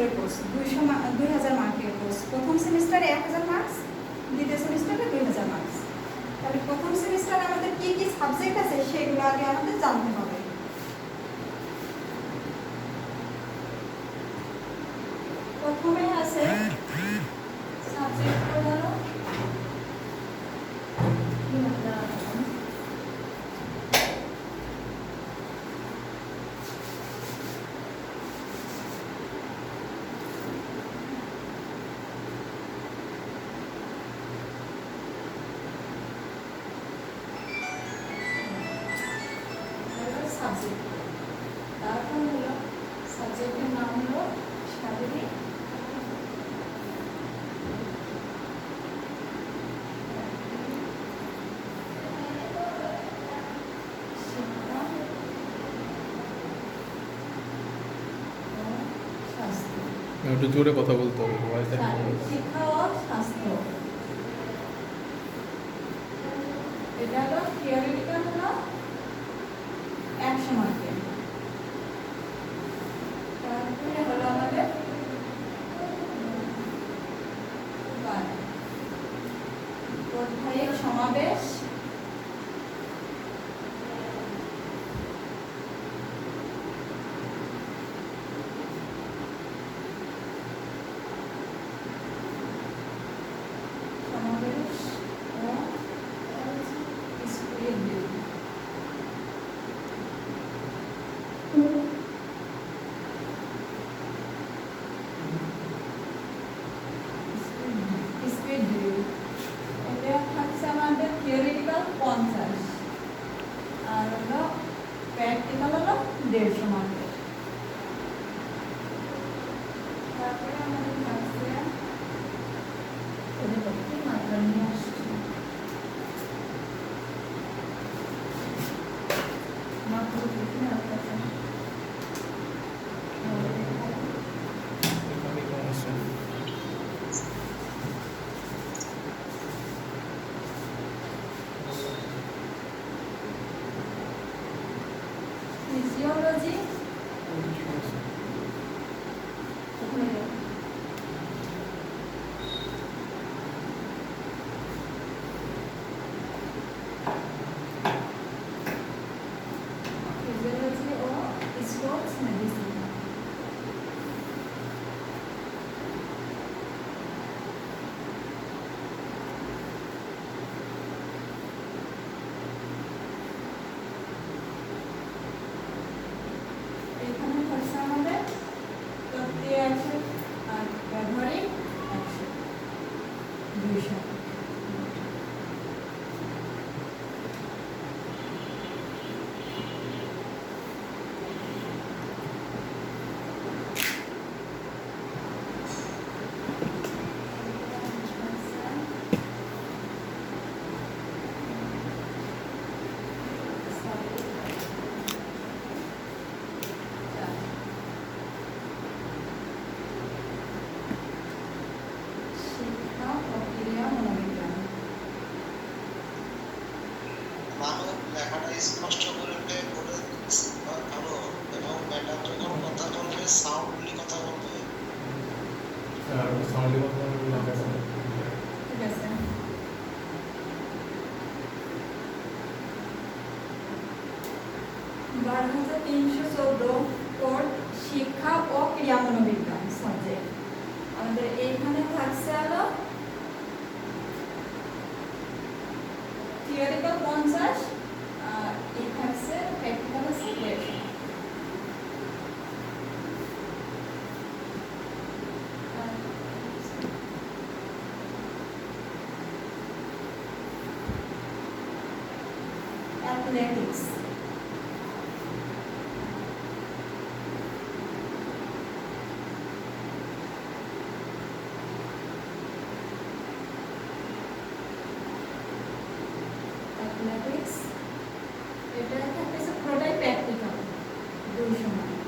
বছরের কোর্স, 2000 মার্কের কোর্স। প্রথম সেমিস্টারে 1000 মার্কস, দ্বিতীয় সেমিস্টারে 2000 মার্কস। তাহলে প্রথম সেমিস্টারে আমাদের কি কি সাবজেক্ট আছে সেগুলো আগে আমাদের জানতে হবে। প্রথমে আছে সাবজেক্ট হলো সাবজেক্ট। তারপর হলো সাবজেক্টের নাম হলো শারীরিক শিক্ষা ও স্বাস্থ্য। একটু জোরে কথা বলতে হবে। শিক্ষা ও স্বাস্থ্য, এটা হলো থিওরিটিক্যাল, হলো 100 মার্কের। তারপরে হলো আমাদের বৈধায়িক সমাবেশ, ও স্কুলের ডিউটি। স্পিড ডিউটি এটা থাকছে আমাদের থিওরিটিক্যাল 50 আর হলো প্র্যাকটিক্যাল হলো 150 মার্কের। তারপরে আমাদের থাকছে কি মাত্রা নিয়ে আসছে মাত্র কিতনে आता है। फिजियोलॉजी फिजियोलॉजी और स्पोर्ट्स मेडिसिन। এখানে থাকছে আমাদের তত্ত্বীয় 100 আর ব্যবহারিক 100, 200। শিক্ষা প্রক্রিয়া মনোবিজ্ঞান। মানব লেখাটা স্পষ্ট করে বলে ভালো, এবং ম্যাডাম যখন কথা বলবে সাউন্ডলি কথা বলবে। ঠিক আছে। বার 314 কোড শিক্ষা ও ক্রিয়া মনোবিজ্ঞান সাবজেক্ট। আমাদের এইখানে থাকছে হলো থিওরিক্যাল 50 আর এই থাকছে প্র্যাকটিক্যাল 150। athletics, athletics এটা থাকতেছে পুরোটাই প্র্যাকটিক্যাল 200 মার্ক।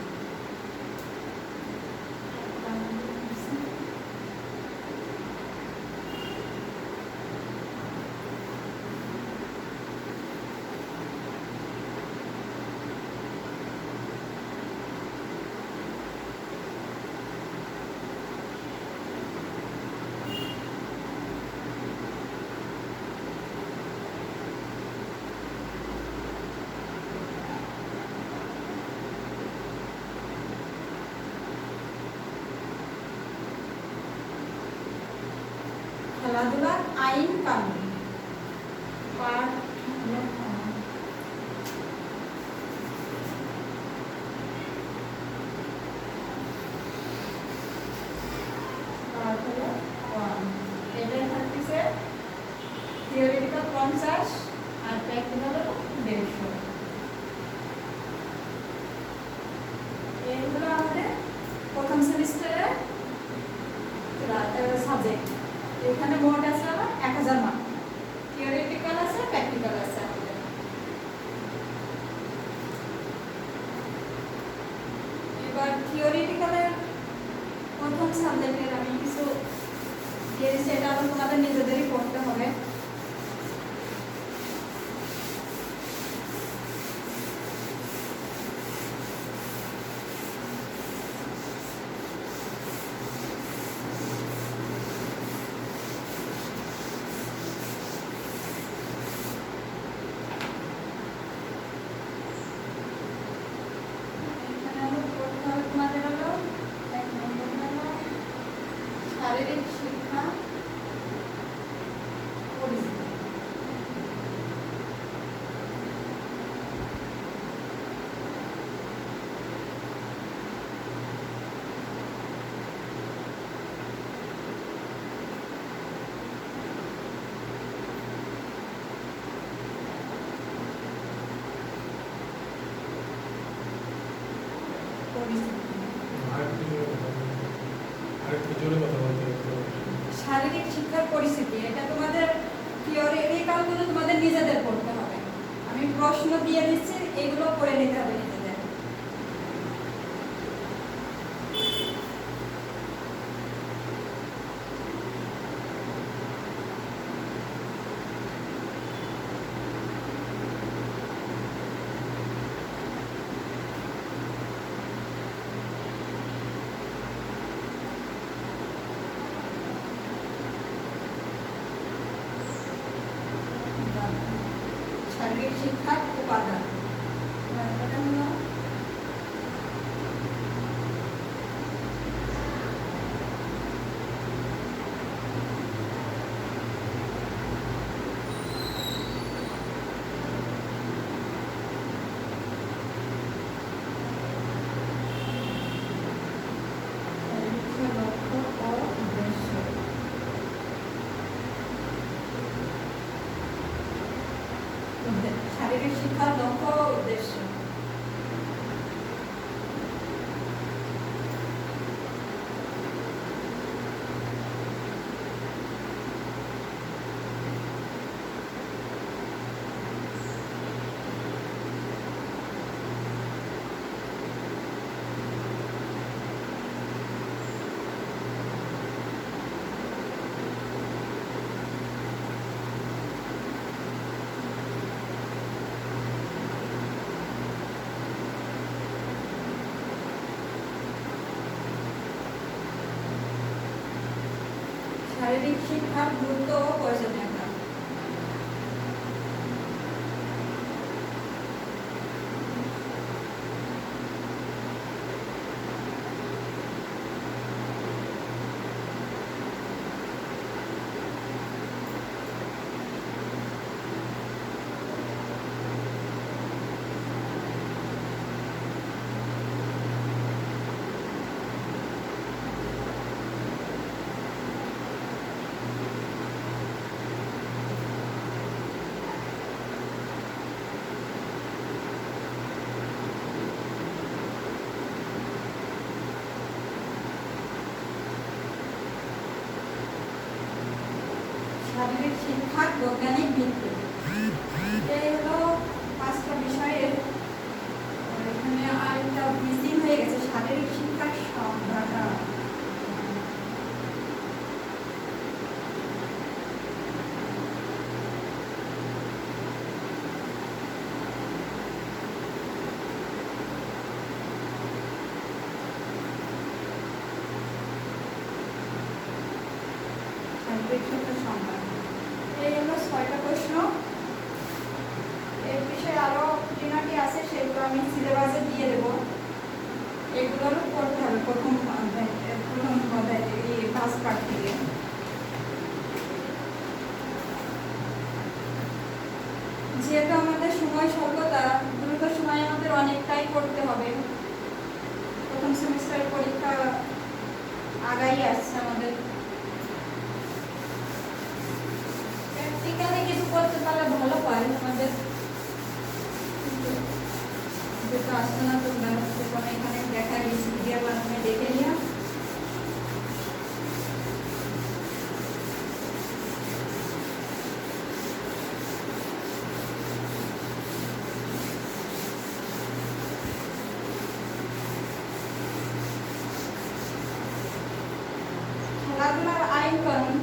খেলাধুলা আইন কানুন পাঠ হলো পাঠ হলো 1 এটাই থাকতেছে থিওরিটিক্যাল 50 আর প্র্যাকটিক্যাল হলো 150 এইগুলো আমাদের প্রথম সেমিস্টারের সাবজেক্ট। এখানে মোট আছে আমার 1000 মার্ক, থিওরিটিক্যাল আছে প্র্যাকটিক্যাল আছে আমাদের। এবার থিওরিটিক্যালের প্রথম সাবজেক্টের আমি কিছু দিয়েছি, এটা আবার তোমাদের নিজেদেরই পড়তে হবে। শারীরিক শিক্ষা পরিচিতি। আরেকটু জোরে কথা বলতে হবে। শারীরিক শিক্ষার পরিস্থিতি, এটা তোমাদের থিওরিটিক্যালগুলো তোমাদের নিজেদের পড়তে হবে। আমি প্রশ্ন দিয়ে দিচ্ছি, এগুলো পড়ে নিতে হবে নিজেদের। শারীরিক শিক্ষার উপাদান এটা হলো লক্ষ্য ও উদ্দেশ্য। শারীরিক শিক্ষার লক্ষ্য ও উদ্দেশ্য। শারীরিক শিক্ষার গুরুত্ব ও প্রয়োজনীয়তা। শারীরিক শিক্ষার বৈজ্ঞানিক ভিত্তি, এই হলো 5টা বিষয়ের। এখানে আরেকটা মিসিং হয়ে গেছে, শারীরিক শিক্ষার সংজ্ঞাটা। শারীরিক শিক্ষার সংজ্ঞা, এই হলো 6টা প্রশ্ন। এর বিষয়ে আরো খুঁটিনাটি আছে, সেগুলো আমি সিলেবাসে দিয়ে দেবো। এগুলোরও পড়তে হবে প্রথম অধ্যায় এই ফার্স্ট পার্ট থেকে। যেহেতু আমাদের সময় স্বল্পতা, দ্রুত সময় আমাদের অনেকটাই করতে হবে। প্রথম সেমিস্টারের পরীক্ষা আগাই আসছে আমাদের। প্র্যাকটিক্যালি কিছু করতে পারলে ভালো হয় আমাদের। যেহেতু আসছে না, তোমরা কোনো এখানে দেখা গেছে ভিডিওর মাধ্যমে দেখে নিও। খেলাধুলার আইন কানুন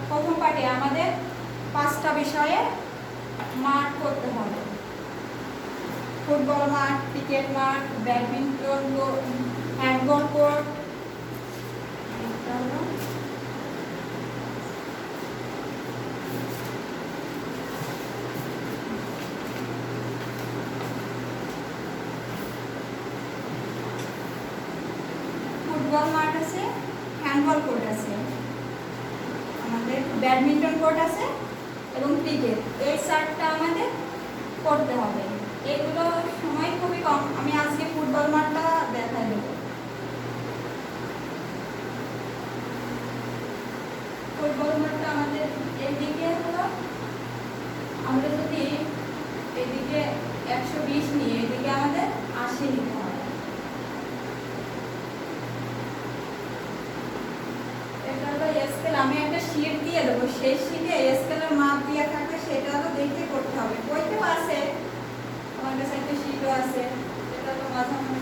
প্রথম পাঠে আমাদের 5টা বিষয়ে মাঠ করতে হবে। ফুটবল মাঠ, ক্রিকেট মাঠ, ব্যাডমিন্টন, হ্যান্ডবল কোর্ট, ফুটবল মাঠ আছে, হ্যান্ডবল কোর্ট আছে, আমাদের ব্যাডমিন্টন কোর্ট আছে এবং ক্রিকেট। এই 4টা আমাদের করতে হবে। এগুলো সময় খুবই কম। আমি আজকে ফুটবল মাঠটা দেখাই দেব। ফুটবল মাঠটা আমাদের এইদিকে হলো, আমরা যদি এদিকে 120 নিয়ে এদিকে আমাদের 80 নিতে হবে। এটা হলো স্কেল। আমি একটা শীট দিয়ে দেবো, সেই শীটে স্কেলের মাপ দিয়ে থাকবে, সেটা হলো দেখে করতে হবে।